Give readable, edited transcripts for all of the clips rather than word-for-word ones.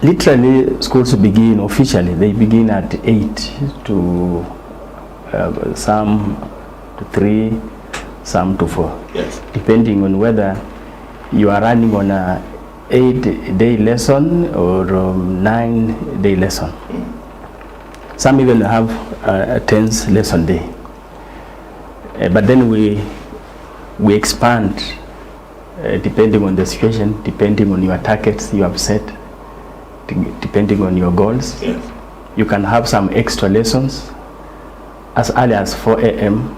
Literally, schools begin officially. They begin at 8 to some to 3, some to 4. Yes. Depending on whether you are running on a 8-day lesson or 9-day lesson. Some even have a 10th lesson day. But then we expand depending on the situation, depending on your targets you have set, depending on your goals. Yes. You can have some extra lessons as early as 4 a.m.,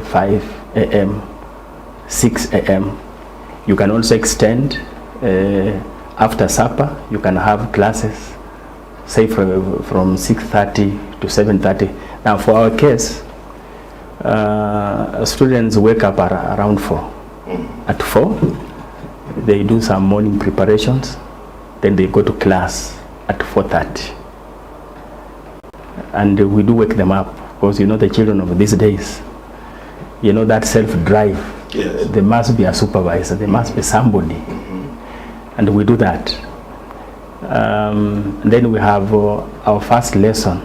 5 a.m., 6 a.m. You can also extend after supper. You can have classes, say from 6:30 to 7:30. Now for our case, students wake up around 4. At 4, they do some morning preparations, then they go to class at 4:30. And we do wake them up, because you know the children of these days, you know that self-drive. Yes. There must be a supervisor, there must be somebody. And we do that. Then we have our first lesson.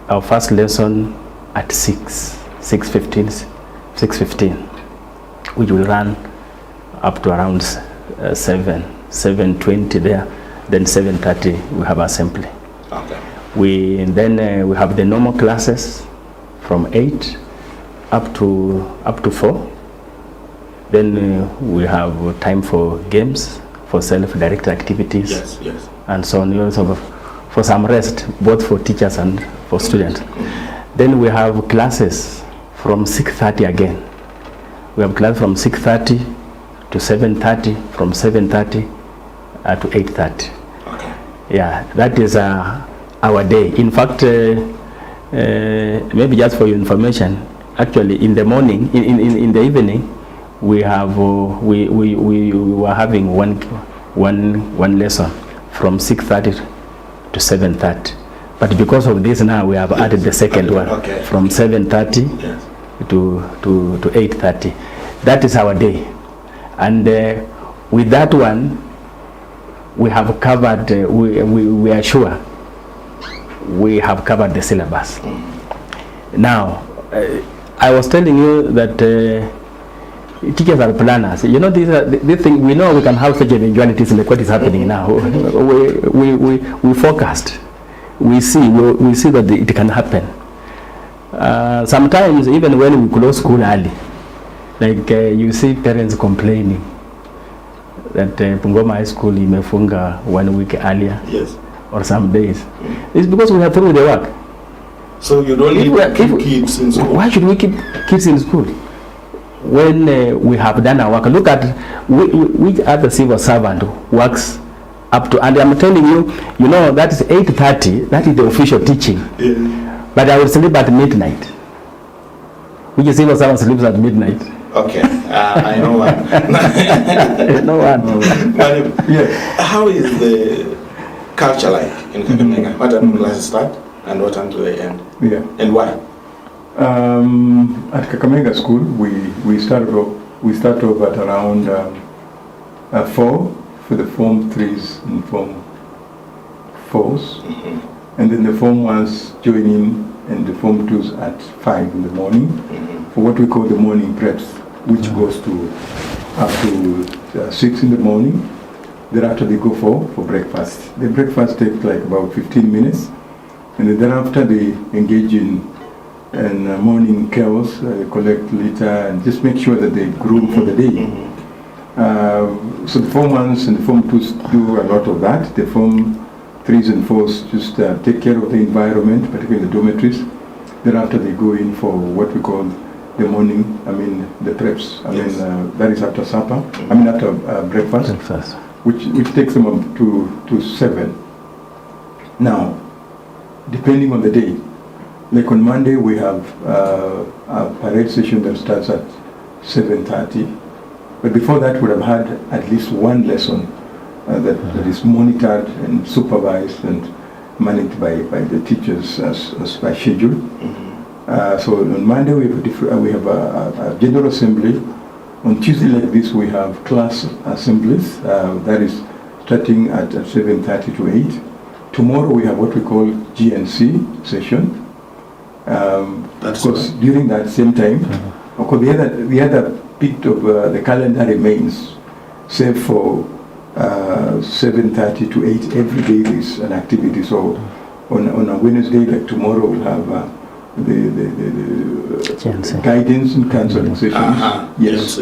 Our first lesson at 6:15, which will run up to around 7:20 there. Then 7:30 we have assembly. Okay. We have the normal classes from 8 up to 4. Then we have time for games, for self-directed activities. Yes, yes. And so on, also for some rest, both for teachers and for students. Then we have classes from 6:30 again. We have class from 6:30 to 7:30, from 7:30 to 8:30. Okay. Yeah, that is our day. In fact, maybe just for your information, actually in the morning, in the evening, we have we were having one lesson from 6:30 to 7:30. But because of this now we have added the second one from 7:30 to 8:30. That is our day. And with that one, we have covered, we are sure we have covered the syllabus. Now, I was telling you that teachers are planners. You know, this thing, we know we can have such eventualities like what is happening now. We forecast. We see that it can happen. Sometimes even when we close school early, like you see parents complaining that Bungoma High School imefunga 1 week earlier. Yes. Or some days. It's because we are through the work. So you don't need to keep kids in school. Why should we keep kids in school when we have done our work? Look at which other civil servant works up to, and I'm telling you, you know, that is 8:30. That is the official teaching. Yeah. But I will sleep at midnight. Which civil servant sleeps at midnight? Okay, I know one. No one. Yeah. How is the culture like in Kakamega? What time do classes start and what time do they end? Yeah. And why? At Kakamega School, we start off at around 4 for the Form 3s and Form 4s. And then the Form 1s join in, and the Form 2s at 5 in the morning for what we call the morning preps, which goes to up to 6 in the morning. Thereafter they go for breakfast. The breakfast takes like about 15 minutes, and then thereafter they engage in morning chaos, collect litter, and just make sure that they groom for the day. So the Form 1s and the Form 2s do a lot of that. The Form 3s and 4s just take care of the environment, particularly the dormitories. Thereafter they go in for what we call the morning, the preps. That is after supper, after breakfast. Which takes them up to 7. Now, depending on the day, like on Monday we have a parade session that starts at 7:30. But before that we have had at least one lesson that is monitored and supervised and managed by the teachers as by schedule. So on Monday we have a general assembly. On Tuesday like this we have class assemblies. That is starting at 7:30 to 8. Tomorrow we have what we call GNC session. That's Because right. during that same time, of course, the other bit of the calendar remains, save for 7:30 to 8 every day there is an activity. So on a Wednesday, like tomorrow, we'll have the guidance and counseling sessions. Yes,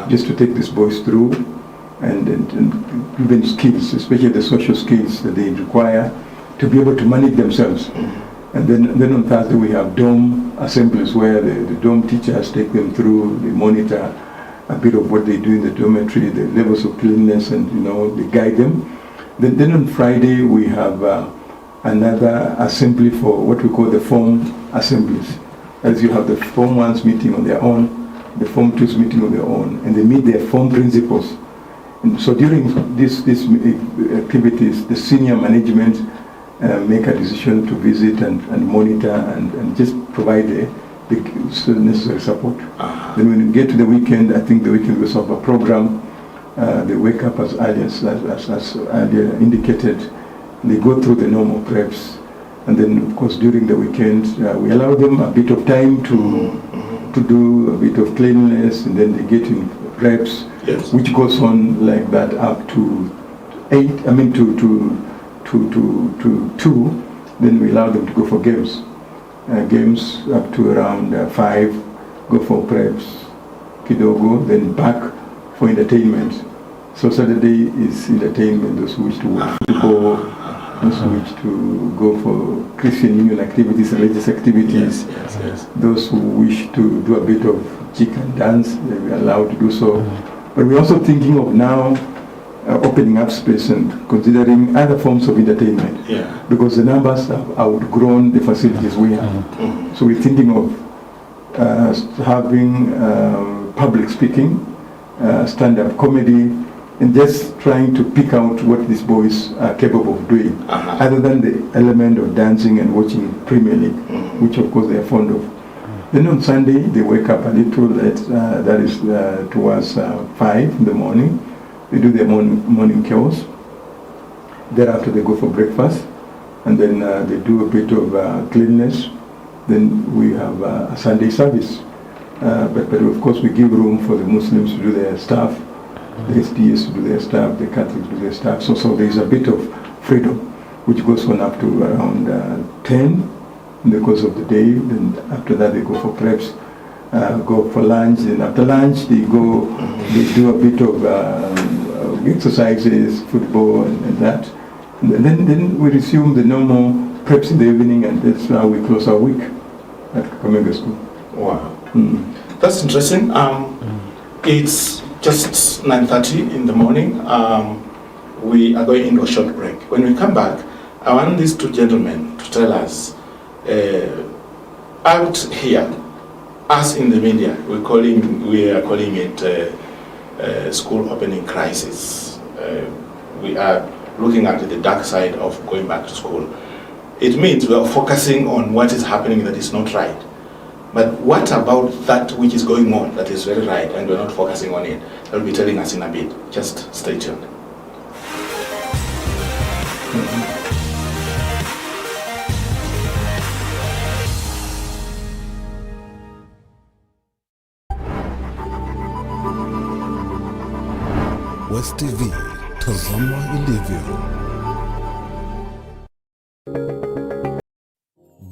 just to take these boys through and even skills, especially the social skills that they require to be able to manage themselves. And then on Thursday we have dorm assemblies where the dorm teachers take them through, they monitor a bit of what they do in the dormitory, the levels of cleanliness, and they guide them. Then on Friday we have another assembly for what we call the form assemblies. As you have the Form 1s meeting on their own, the Form 2s meeting on their own, and they meet their form principals. And so during these activities, the senior management make a decision to visit and monitor and just provide the necessary support. Then when you get to the weekend, I think the weekend we also have a program. They wake up as early as earlier indicated. They go through the normal preps. And then, of course, during the weekend, we allow them a bit of time to do a bit of cleanliness, and then they get in preps, which goes on like that up to 2. Then we allow them to go for games. Games up to around 5, go for preps, kidogo, then back for entertainment. So Saturday is entertainment, those who wish to watch football, those who wish to go for Christian Union activities, religious activities, those who wish to do a bit of chicken dance, they will be allowed to do so. But we're also thinking of now opening up space and considering other forms of entertainment, because the numbers have outgrown the facilities we have. So we're thinking of having public speaking, stand-up comedy, and just trying to pick out what these boys are capable of doing, other than the element of dancing and watching Premier League, which of course they are fond of. Then on Sunday, they wake up a little late, that is towards 5 in the morning. They do their morning chores. Thereafter they go for breakfast, and then they do a bit of cleanliness. Then we have a Sunday service. But of course we give room for the Muslims to do their stuff, the SDS to do their stuff, the Catholics to do their stuff. So there is a bit of freedom, which goes on up to around 10 in the course of the day. Then after that they go for preps, go for lunch. Then after lunch they do a bit of exercises, football and that. And then we resume the normal preps in the evening, and that's how we close our week at Kakamega School. Wow. That's interesting. It's just 9:30 in the morning. We are going into a short break. When we come back, I want these two gentlemen to tell us, out here, us in the media, we are calling it school opening crisis. We are looking at the dark side of going back to school. It means we are focusing on what is happening that is not right. But what about that which is going on that is very right and we're not focusing on it? They'll be telling us in a bit. Just stay tuned. West TV, tazama ilivyo.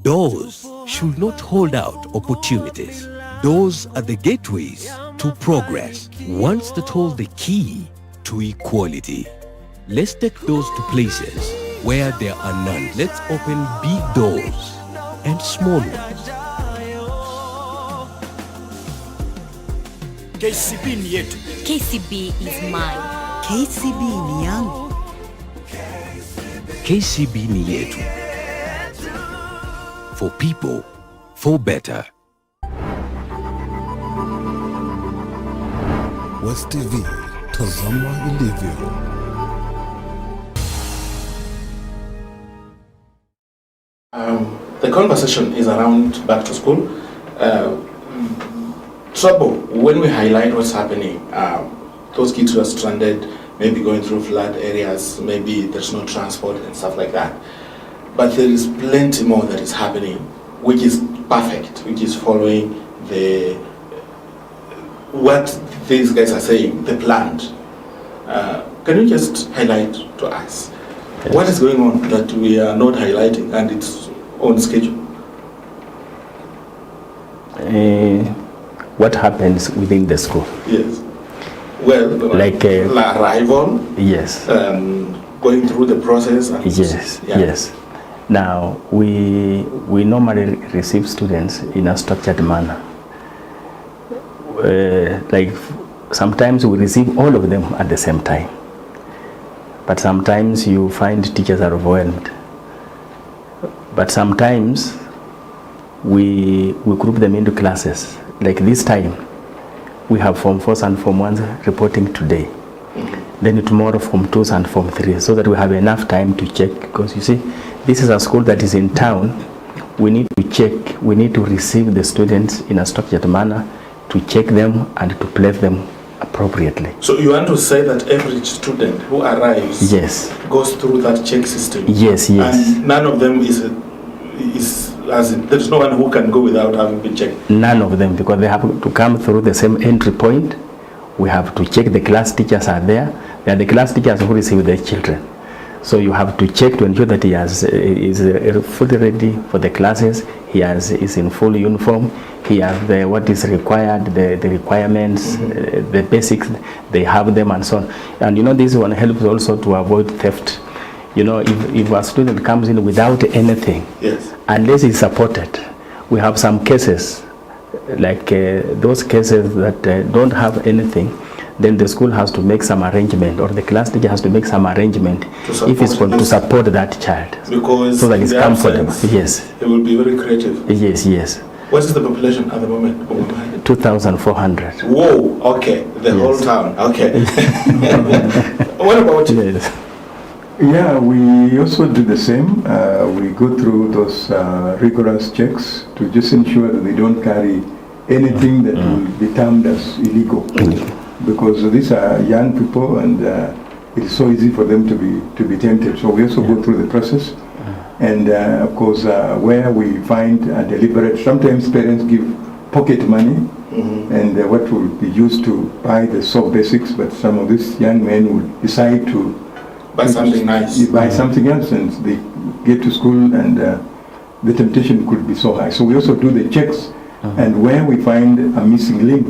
Doors should not hold out opportunities. Doors are the gateways to progress. Ones that hold the key to equality. Let's take doors to places where there are none. Let's open big doors and small ones. KCB ni yetu. KCB is mine. KCB ni yangu. KCB ni yetu. For people, for better. West TV, tazama ilivyo. The conversation is around back to school. Trouble, when we highlight what's happening, those kids who are stranded, maybe going through flood areas, maybe there's no transport and stuff like that. But there is plenty more that is happening, which is perfect, which is following what these guys are saying, the plan. Can you just highlight to us what is going on that we are not highlighting and it's on schedule? What happens within the school? Yes. Well, Like, arrival, Yes. going through the process. And Yes, yeah. yes. Now, we normally receive students in a structured manner. Like, sometimes we receive all of them at the same time. But sometimes you find teachers are overwhelmed. But sometimes we group them into classes. Like this time, we have Form 4s and Form 1s reporting today. Then tomorrow Form 2s and Form 3s, so that we have enough time to check. Because you see, this is a school that is in town. We need to check, we need to receive the students in a structured manner, to check them and to place them appropriately. So you want to say that every student who arrives Yes, goes through that check system? yes, yes. And none of them is as in, there's no one who can go without having been checked? None of them, because they have to come through the same entry point. We have to check the class teachers are there. They are the class teachers who receive the children. So you have to check to ensure that he is fully ready for the classes. Is in full uniform. He has what is required, the requirements, the basics. They have them and so on. And you know, this one helps also to avoid theft. You know, if a student comes in without anything, Yes. unless he's supported, we have some cases like those cases that don't have anything. Then the school has to make some arrangement, or the class teacher has to make some arrangement if it's going to support that child, Because so that it's in the comfortable. absence, Yes, it will be very creative. yes. What is the population at the moment? 2,400. Whoa, okay, the whole town, okay. What about you? Yes. Yeah, we also do the same. We go through those rigorous checks to just ensure that they don't carry anything that will be termed as illegal. Because these are young people, and it is so easy for them to be tempted. So we also go through the process. And of course, where we find deliberate, sometimes parents give pocket money, and what will be used to buy the soft basics, but some of these young men will decide to Buy something nice. buy something else, and they get to school, and the temptation could be so high. So we also do the checks, and where we find a missing link,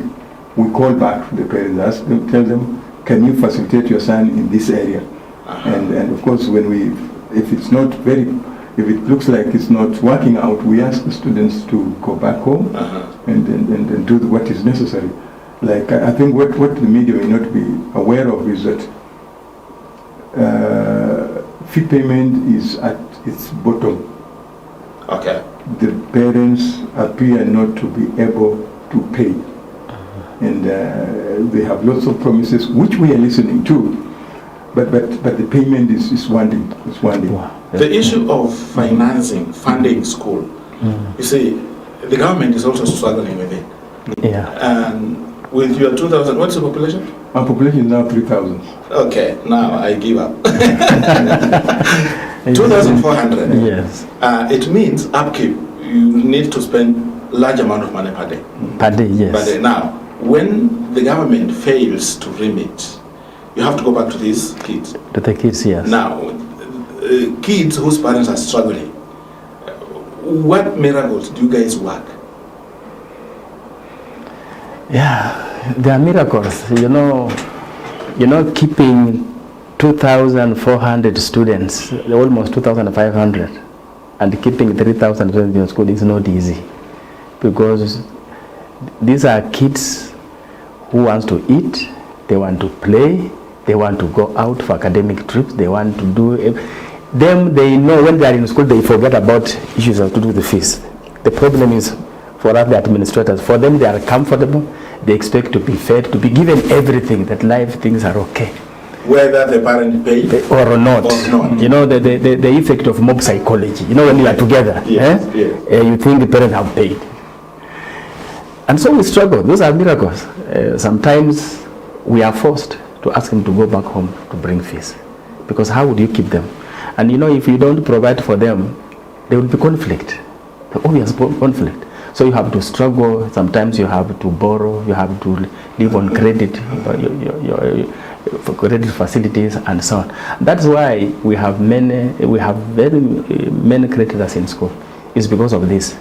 we call back the parents, ask them, tell them, can you facilitate your son in this area? And of course, if it looks like it's not working out, we ask the students to go back home and do what is necessary. Like, I think what the media may not be aware of is that fee payment is at its bottom. Okay. The parents appear not to be able to pay. And they have lots of promises, which we are listening to, but the payment is one thing. The issue of funding school, you see, the government is also struggling with it. Yeah. And with your 2,000, what's the population? Our population is now 3,000. Okay, now I give up. 2,400. Yes. It means upkeep. You need to spend large amount of money per day. Per day, yes. Per day. Now, when the government fails to remit, you have to go back to these kids. To the kids, yes. Now, kids whose parents are struggling, what miracles do you guys work? Yeah, there are miracles. You know, keeping 2,400 students, almost 2,500, and keeping 3,000 students in school is not easy, because these are kids who want to eat, they want to play, they want to go out for academic trips, they want to do them. They know when they are in school, they forget about issues of to do with the fees. The problem is for us, the administrators. For them, they are comfortable, they expect to be fed, to be given everything, that life things are okay, whether the parent paid or not. You know, the effect of mob psychology. You know, when you are together, yes. You think the parents have paid. And so we struggle. Those are miracles. Sometimes we are forced to to ask them to go back home to bring fees. Because how would you keep them? And you know, if you don't provide for them, there will be conflict, the obvious conflict. So you have to struggle, sometimes you have to borrow, you have to live on credit, for credit facilities and so on. That's why we have very many creditors in school. It's because of this.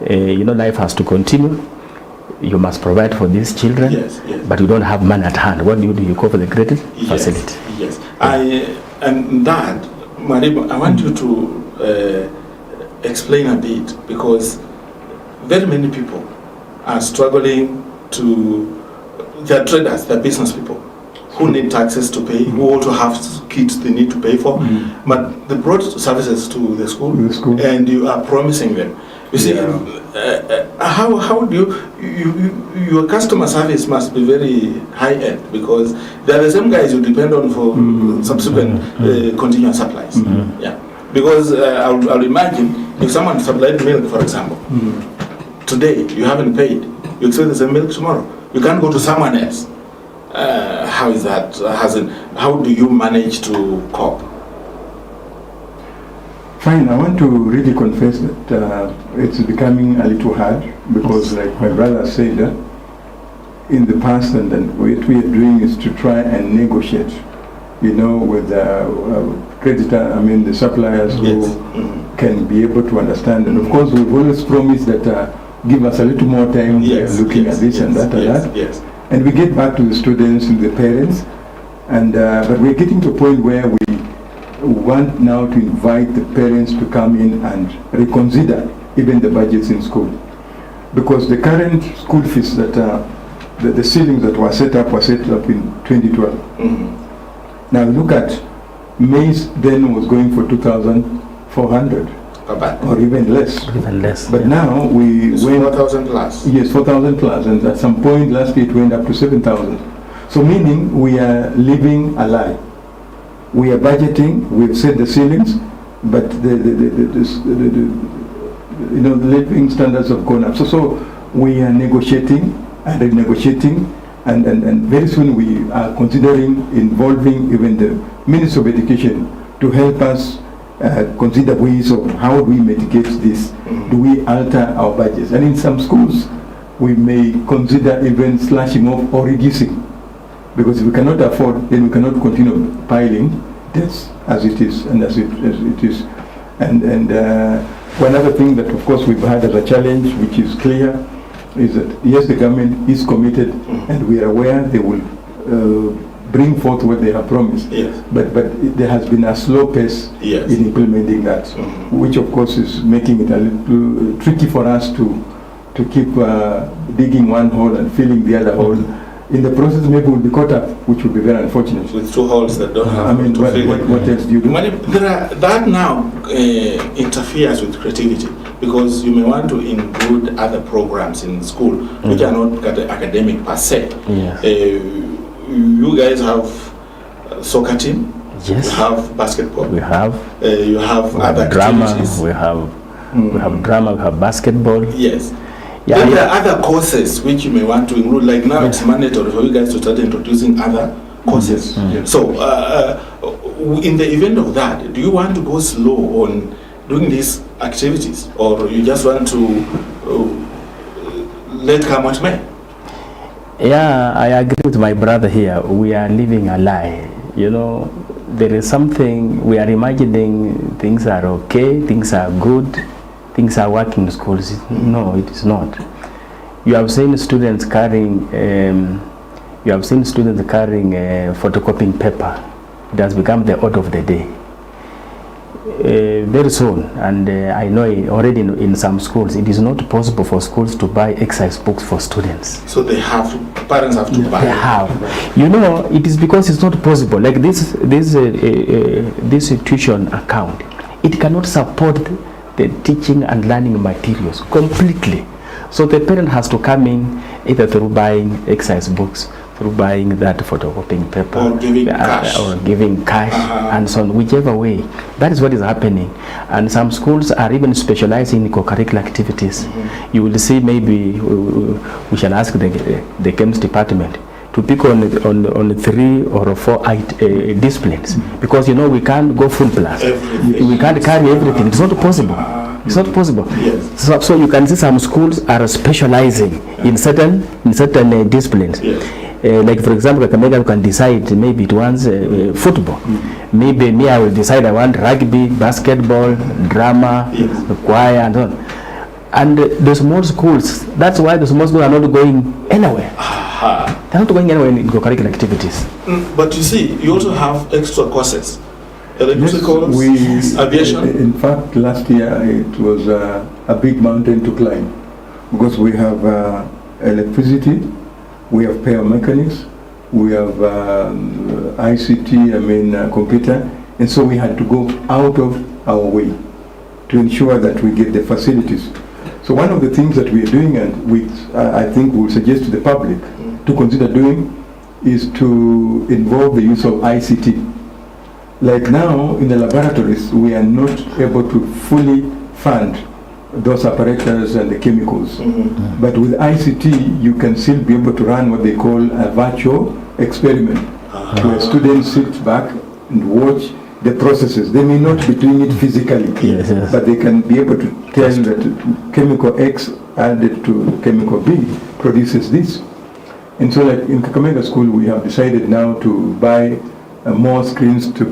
You know, life has to continue. You must provide for these children, Yes, yes. but you don't have money at hand. What do? You go for the credit facility. Yes. And that, Mariba, I want you to explain a bit, because very many people are struggling to, they're traders, they're business people who need taxes to pay, who also have kids they need to pay for, but they brought services to the school, and you are promising them. You see, how do your customer service must be very high end, because they are the same guys you depend on for subsequent continuous supplies. Yeah, because I'll imagine if someone supplied milk, for example, today you haven't paid, you expect the same milk tomorrow. You can't go to someone else. How is that? How do you manage to cope? Fine, I want to really confess that it's becoming a little hard, because like my brother said, in the past, and then what we are doing is to try and negotiate, you know, with creditor, the suppliers who can be able to understand. And of course, we've always promised that give us a little more time looking at this and that and that. Yes. And we get back to the students and the parents, and but we're getting to a point where we want now to invite the parents to come in and reconsider even the budgets in school, because the current school fees that the ceilings that were set up in 2012. Now look at maize then was going for 2,400 or even less. Even less. But now we it's went 4,000 plus. Yes, 4,000 plus, and at some point last year it went up to 7,000. So meaning we are living a lie. We are budgeting, we've set the ceilings, but the living standards have gone up. So we are negotiating and renegotiating, and very soon we are considering involving even the Minister of Education to help us consider ways of how we mitigate this. Do we alter our budgets? And in some schools, we may consider even slashing off or reducing. Because if we cannot afford, then we cannot continue piling debts as it is and as it is. And one other thing that, of course, we've had as a challenge, which is clear, is that yes, the government is committed, and we are aware they will bring forth what they have promised. Yes. But there has been a slow pace in implementing that, which of course is making it a little tricky for us to keep digging one hole and filling the other hole. In the process, maybe we'll be caught up, which would be very unfortunate. With two holes that don't have what else do you do? That now interferes with creativity, because you may want to include other programs in school which are not academic per se. Yes. You guys have soccer team. Yes. You have basketball. We have. You have We other have drama. activities. We have drama. We have basketball. Yes. Yeah, Then there are other courses which you may want to include. Like now, it's mandatory for you guys to start introducing other courses. So, in the event of that, do you want to go slow on doing these activities, or you just want to let come what may? Yeah, I agree with my brother here. We are living a lie. You know, there is something, we are imagining things are okay, things are good, things are working in schools. No, it is not. You have seen students carrying, photocopying paper. It has become the order of the day. Very soon, and I know already in some schools, it is not possible for schools to buy exercise books for students. So parents have to buy. They have. You know, it is because it's not possible. Like this tuition account, it cannot support the teaching and learning materials completely. So the parent has to come in either through buying exercise books, through buying that photocopying paper, or giving cash, and so on, whichever way. That is what is happening. And some schools are even specializing in co-curricular activities. You will see, maybe we shall ask the chemistry department. to pick on 3 or 4 disciplines, because you know we can't go full blast. Everything. We can't carry everything. It's not possible. It's not possible. Yes. So you can see some schools are specializing in certain disciplines. Yes. Like for example, Kakamega can decide maybe it wants football. Maybe me, I will decide I want rugby, basketball, drama, Yes. choir, and so on. And the small schools, that's why the small schools are not going anywhere. They're not going anywhere in co-curricular activities. But you see, you also have extra courses. Electricals, Yes, aviation. in fact, last year it was a big mountain to climb, because we have electricity, we have power mechanics, we have ICT, computer, and so we had to go out of our way to ensure that we get the facilities. So one of the things that we are doing, and which I think we'll suggest to the public to consider doing, is to involve the use of ICT. Like now in the laboratories, we are not able to fully fund those apparatus and the chemicals. But with ICT, you can still be able to run what they call a virtual experiment, where students sit back and watch the processes. They may not be doing it physically, Yes, yes. but they can be able to tell that chemical X added to chemical B produces this. And so like in Kakamega School, we have decided now to buy more screens to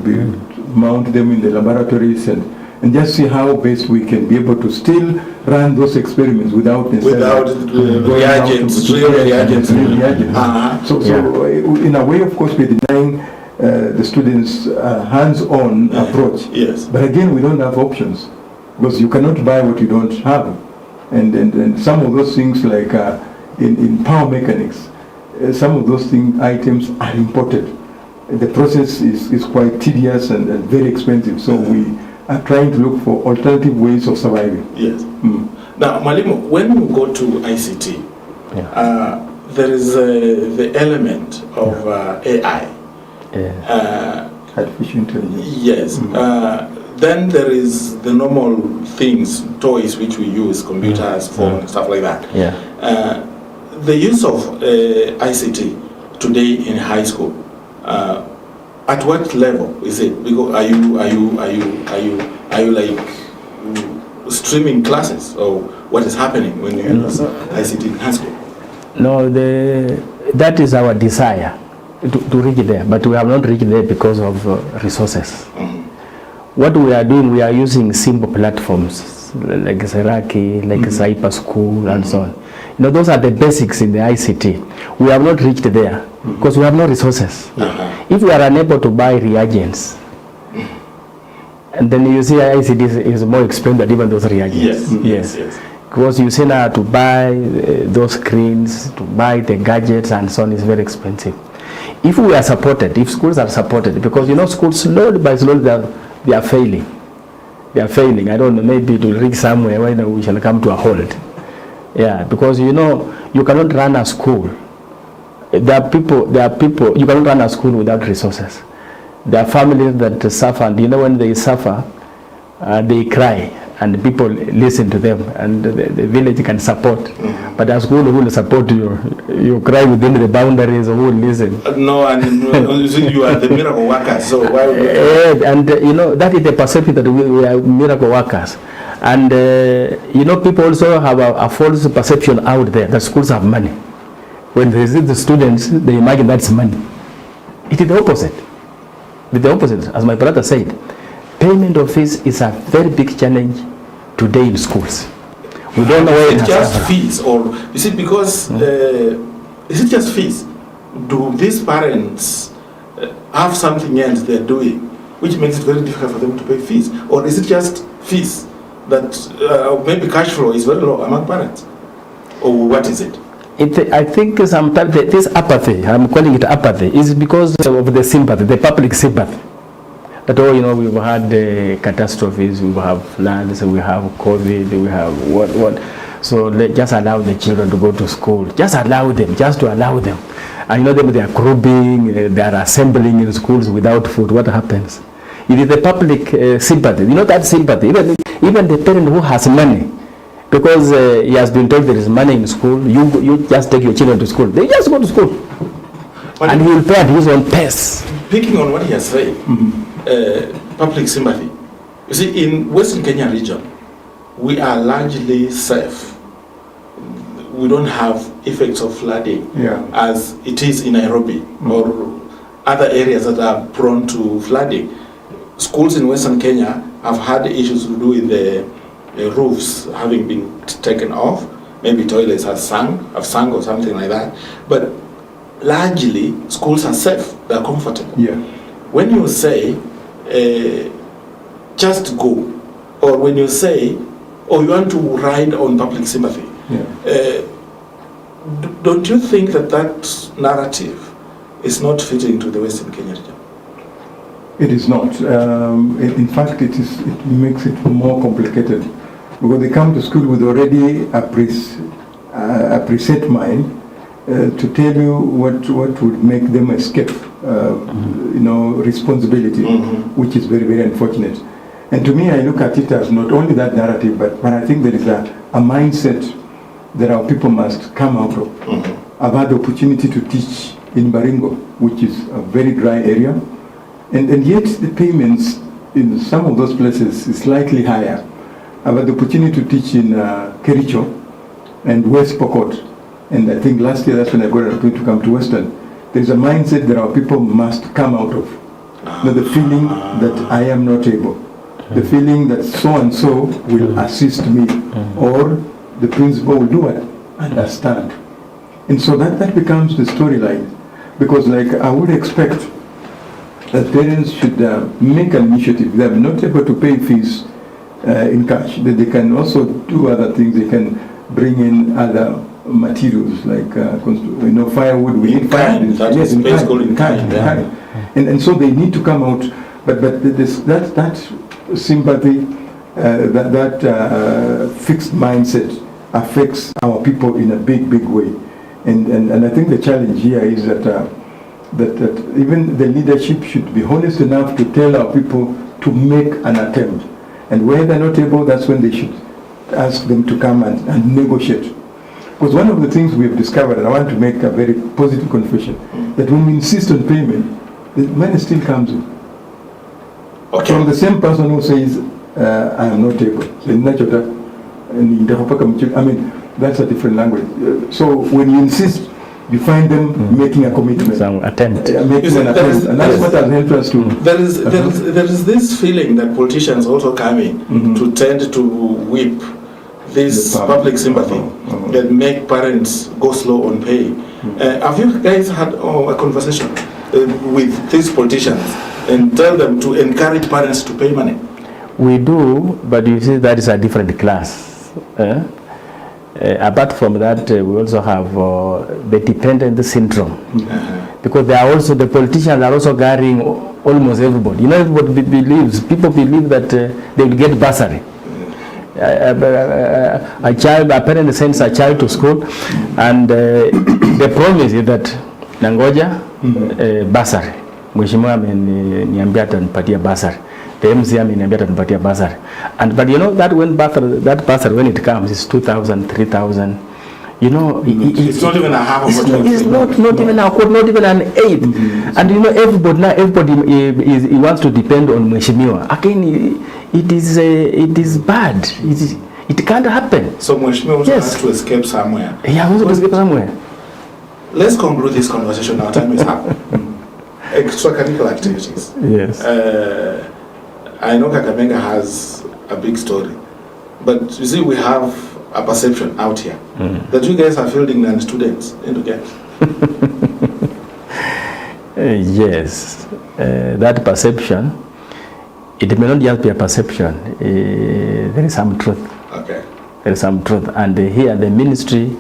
mount them in the laboratories and just see how best we can be able to still run those experiments without necessarily going out reagents, to real reagents. reagents. Uh-huh. So in a way, of course, we're denying the students hands-on approach. Yes. But again, we don't have options, because you cannot buy what you don't have. And some of those things, like in power mechanics, some of those items are imported. The process is quite tedious and very expensive, so we are trying to look for alternative ways of surviving. Yes. Now, Mwalimu, when you go to ICT, there is the element of AI. Artificial intelligence. Yes. Then there is the normal things, toys which we use, computers, phone, stuff like that. Yeah. The use of ICT today in high school, at what level is it? Because are you like streaming classes, or what is happening when you use ICT in high school? No, that is our desire to reach there, but we have not reached there because of resources. What we are doing, we are using simple platforms like Seraki, like Cyber School, and so on. You know, those are the basics in the ICT. We have not reached there because we have no resources. If we are unable to buy reagents, and then you see ICT is more expensive than even those reagents. Yes. Because you see now to buy those screens, to buy the gadgets and so on is very expensive. If we are supported, if schools are supported, because you know schools slowly by slowly they are failing. They are failing. I don't know, maybe to reach somewhere where we shall come to a halt. Yeah, because you know you cannot run a school. There are people, you cannot run a school without resources. There are families that suffer, and you know when they suffer, they cry, and people listen to them, and the village can support. But a school who will support you, you cry within the boundaries, who will listen? No, and you are the miracle worker, so why would you? And you know, that is the perception that we are miracle workers. And you know, people also have a false perception out there that schools have money. When they see the students, they imagine that's money. It is the opposite. It's the opposite, as my brother said. Payment of fees is a very big challenge today in schools. We don't know where Is it just fees, or is it because is it just fees? Do these parents have something else they're doing which makes it very difficult for them to pay fees, or is it just fees that maybe cash flow is very low among parents, or what is it? I think sometimes this apathy, I'm calling it apathy, is because of the sympathy, the public sympathy. That, oh, you know, we've had catastrophes, we have floods, we have COVID, we have what. So just allow the children to go to school. Just allow them, just to allow them. And you know, they are grouping, they are assembling in schools without food. What happens? It is the public sympathy. You know that sympathy. Even the parent who has money, because he has been told there is money in school, you just take your children to school. They just go to school. But and he will pay at his own pace. picking on what he has said, public sympathy. You see, in Western Kenya region, we are largely safe. We don't have effects of flooding as it is in Nairobi or other areas that are prone to flooding. Schools in Western Kenya have had issues to do with the roofs having been taken off. Maybe toilets have sunk or something like that. But largely, schools are safe. They are comfortable. Yeah. When you say, just go, or when you say, oh, you want to ride on public sympathy, don't you think that that narrative is not fitting to the Western Kenya region? It is not. In fact, it makes it more complicated because they come to school with already a preset mind to tell you what would make them escape, responsibility, which is very, very unfortunate. And to me, I look at it as not only that narrative, but I think there is a mindset that our people must come out of. I've had the opportunity to teach in Baringo, which is a very dry area, and yet the payments in some of those places is slightly higher. I've had the opportunity to teach in Kericho and West Pokot, and I think last year that's when I got an opportunity to come to Western. There is a mindset that our people must come out of. The feeling that I am not able, the feeling that so-and-so will assist me, or the principal will do it, understand. And so that becomes the storyline. Because I would expect that parents should make an initiative. They are not able to pay fees in cash. That they can also do other things. They can bring in other materials like firewood. We need firewood. Yes, in kind. And so they need to come out. But that sympathy, that fixed mindset affects our people in a big way. And I think the challenge here is that even the leadership should be honest enough to tell our people to make an attempt. And where they're not able, that's when they should ask them to come and negotiate. Because one of the things we have discovered, and I want to make a very positive confession, that when we insist on payment, the money still comes in. Okay. From the same person who says, I am not able. I mean, that's a different language. So when you insist, you find them making a commitment. Some attempt. Making an attempt. And that's what has helped us to... There is this feeling that politicians also come in to tend to whip this public sympathy that make parents go slow on pay. Have you guys had a conversation with these politicians and tell them to encourage parents to pay money? We do, but you see that is a different class. Apart from that, we also have the dependent syndrome. Because they are also, the politicians are also carrying almost everybody. Everybody believes, people believe that they will get bursary. A parent sends a child to school, and the promise is that nangoja bursary. Mheshimiwa ameniambia atanipatia bursary. The MC ameniambia atanipatia bursary. But that that bursary when it comes is 2,000, 3,000. It's not even a half of what it's not even a quarter, not even an eighth. And everybody he wants to depend on Mheshimiwa. Again, it is bad. It can't happen. So Mheshimiwa also has to escape somewhere. Yeah, also to escape somewhere. Let's conclude this conversation. Our time is up. Extracurricular activities. Yes. I know Kakamega has a big story, but you see, we have a perception out here that you guys are fielding non-students into games. Yes, that perception, it may not just be a perception, there is some truth. Okay. There is some truth, and here the ministry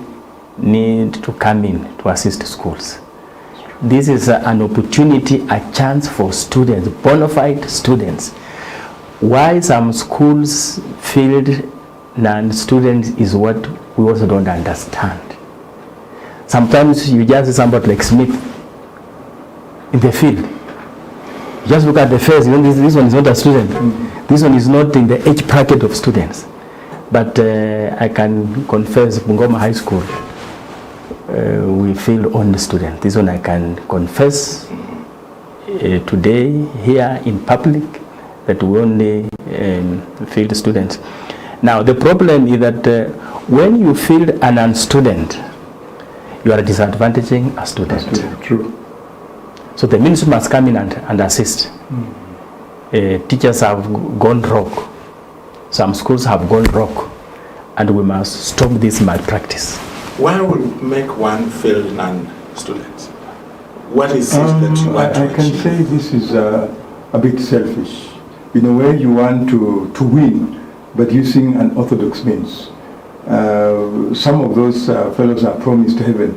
need to come in to assist schools. This is an opportunity, a chance for students, bona fide students. Why some schools field non-students is what we also don't understand. Sometimes you just see somebody like Smith in the field. You just look at the face, this one is not a student. This one is not in the age bracket of students. But I can confess, Bungoma High School, we fail only students. This one I can confess today here in public that we only failed students. Now the problem is that when you fail an unstudent, you are disadvantaging a student. True. So the ministry must come in and assist. Teachers have gone rogue. Some schools have gone rogue, and we must stop this malpractice. Why would make one fail non-student? What is it that you want to I can achieve? say this is a bit selfish. In a way, you want to win, but using unorthodox means. Some of those fellows are promised heaven.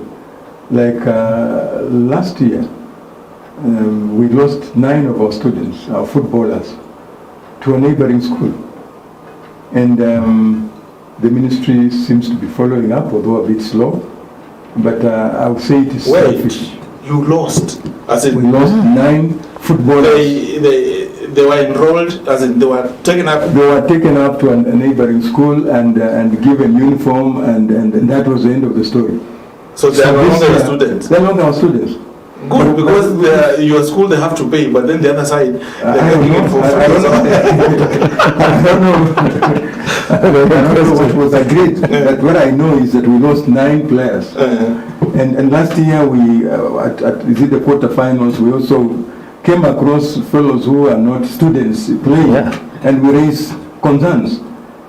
Like last year, we lost 9 of our students, our footballers, to a neighboring school. And the ministry seems to be following up, although a bit slow. But I would say it is selfish. You lost? As in We lost 9 footballers. they were enrolled, as in they were taken up? They were taken up to a neighboring school and given uniform, and that was the end of the story. So they are no this longer year- students? They're not our students. Good, because they are, your school they have to pay, but then the other side, I they're don't getting it know. for I don't know. I don't know what was agreed. But what I know is that we lost 9 players. And last year we, is it the quarterfinals, we also came across fellows who are not students playing, and we raised concerns.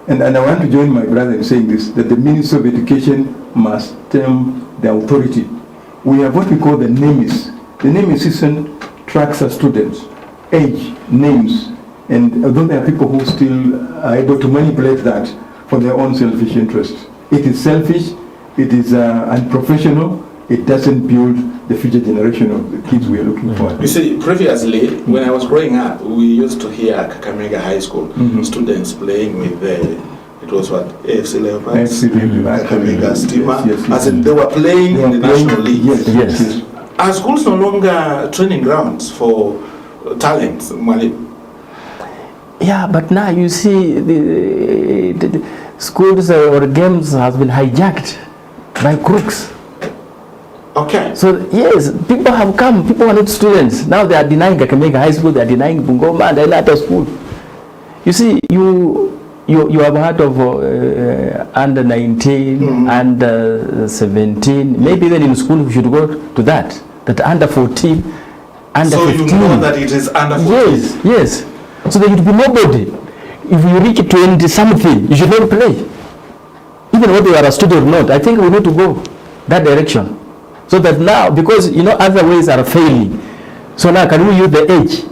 And I want to join my brother in saying this, that the Ministry of Education must term the authority. We have what we call the NEMIS. The NEMIS system tracks our students, age, names, and although there are people who still are able to manipulate that for their own selfish interests. It is selfish, it is unprofessional, it doesn't build the future generation of the kids we are looking for. You see, previously, when I was growing up, we used to hear Kakamega High School students playing with it was what, AFC Leopards, Kakamega Steamer, Yes. as in they were playing They in were the playing- national league. Yes. Are schools no longer training grounds for talents, Mwalimu? Yeah, but now you see the schools or games has been hijacked by crooks. Okay. So yes, people have come, people are not students. Now they are denying Kakamega High School, they are denying Bungoma and another school. You see, you have heard of under 19, under 17, maybe even in school we should go to that under 14, under So 15. you know that it is under 14? Yes. So there should be nobody. If you reach 20 something, you should not play. Even whether you are a student or not, I think we need to go that direction. So that now, because other ways are failing. So now can we use the age?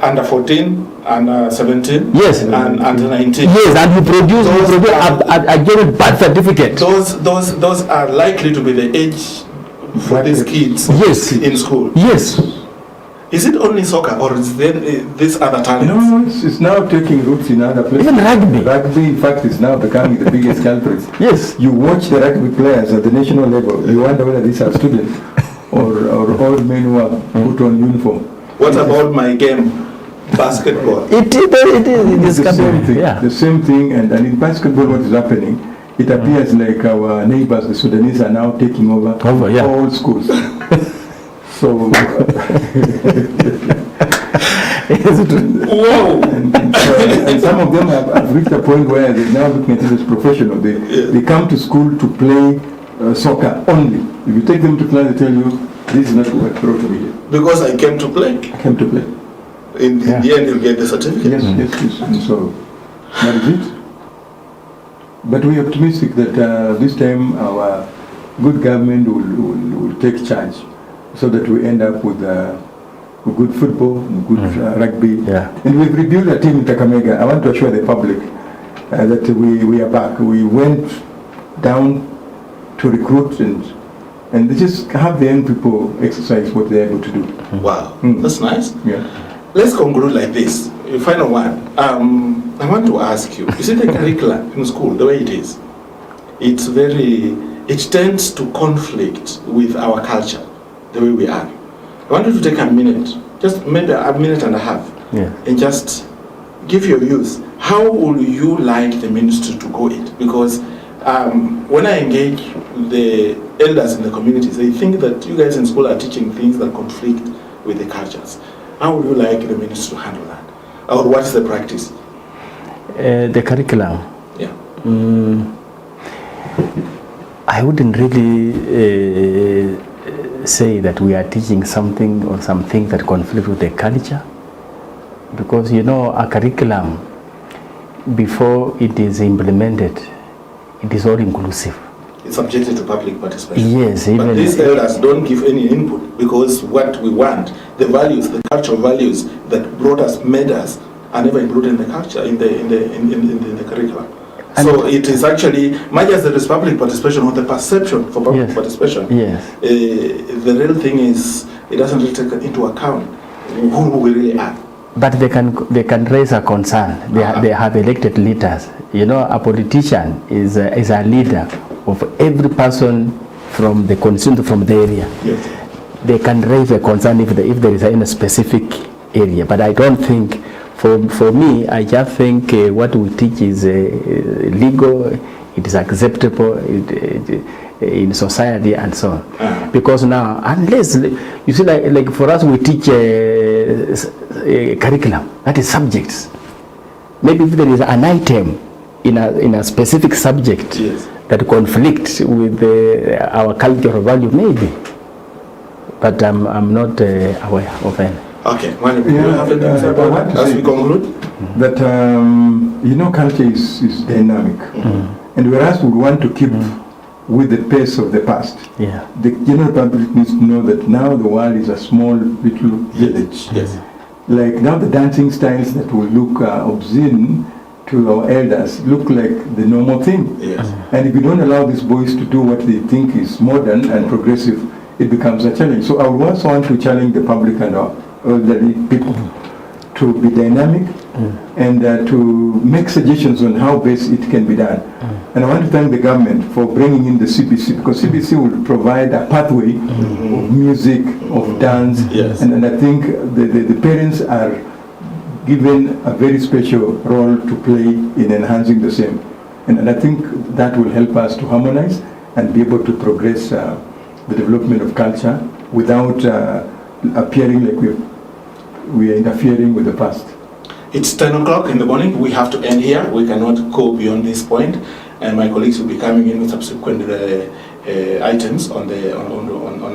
Under 14, under 17, Yes. and under 19. Yes, and you produce Those a genuine birth certificate. Those are likely to be the age for these kids Yes. in school. Yes. Is it only soccer or is there this other talent? No, it's now taking roots in other places. Even rugby. Rugby, in fact, is now becoming the biggest culprit. Yes. You watch the rugby players at the national level, you wonder whether these are students or old men who are put on uniform. What about my game, basketball? It is the same coming. thing. Yeah. The same thing, and in basketball, what is happening? It appears like our neighbors, the Sudanese, are now taking over yeah. all schools. So, Whoa! and some of them have reached a point where they're now looking at it as professional. They come to school to play soccer only. If you take them to class, they tell you, this is not what brought me here. Because I came to play. I came to play. In the end, you get the certificate. Yes. And so, that is it. But we are optimistic that this time our good government will take charge so that we end up with good football, good rugby. Yeah. And we've rebuilt a team in Kakamega. I want to assure the public that we are back. We went down to recruit and just have the young people exercise what they're able to do. Wow, that's nice. Yeah. Let's conclude like this. Final one. I want to ask you, is it the curriculum in school, the way it is? It tends to conflict with our culture, the way we are. I want you to take a minute, just maybe a minute and a half, and just give your views. How would you like the ministry to go it? Because When I engage the elders in the communities, they think that you guys in school are teaching things that conflict with the cultures. How would you like the ministry to handle that? Or what is the practice? The curriculum. Yeah. I wouldn't really say that we are teaching something or something that conflict with the culture, because a curriculum, before it is implemented, it is all inclusive. It's subjected to public participation. Yes, but even these elders don't give any input, because what we want, the values, the cultural values that brought us, made us, are never included in the culture, in the curriculum. So it is actually, much as there is public participation or the perception for public Yes. participation, Yes. The real thing is it doesn't really take into account who we really are. But they can raise a concern. They have elected leaders. A politician is a leader of every person from the constituency, from the area. Yes. They can raise a concern if there is in a specific area. But I don't think, for me, I just think what we teach is legal, it is acceptable in society and so on. Because now, unless, you see, like for us, we teach a curriculum, that is subjects. Maybe if there is an item in a specific subject Yes. that conflicts with our cultural value, maybe. But I'm not aware of any. Okay, well, do you Yeah, have anything to say I about want that to as say- we conclude? That culture is dynamic, and whereas we want to keep with the pace of the past, Yeah. the general public needs to know that now the world is a small little village. Yes. Like now the dancing styles that will look obscene to our elders look like the normal thing. Yes. And if you don't allow these boys to do what they think is modern and progressive, it becomes a challenge. So I would also want to challenge the public and our elderly people to be dynamic and to make suggestions on how best it can be done. And I want to thank the government for bringing in the CBC, because CBC will provide a pathway of music, of dance, Yes. and I think the parents are given a very special role to play in enhancing the same. And I think that will help us to harmonize and be able to progress the development of culture without appearing like we are interfering with the past. It's 10 o'clock in the morning. We have to end here. We cannot go beyond this point, and my colleagues will be coming in with subsequent items on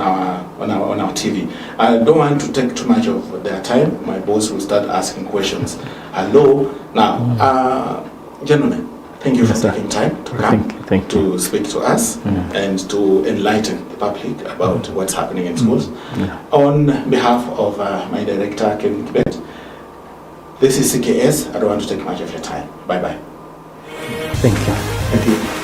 our TV. I don't want to take too much of their time. My boss will start asking questions. Hello. Now, gentlemen, thank you for Yes, sir. taking time to come Thank you. to speak to us and to enlighten the public about what's happening in schools. On behalf of my director, Kevin Kibet, this is CKS. I don't want to take much of your time. Bye-bye. Thank you. Thank you.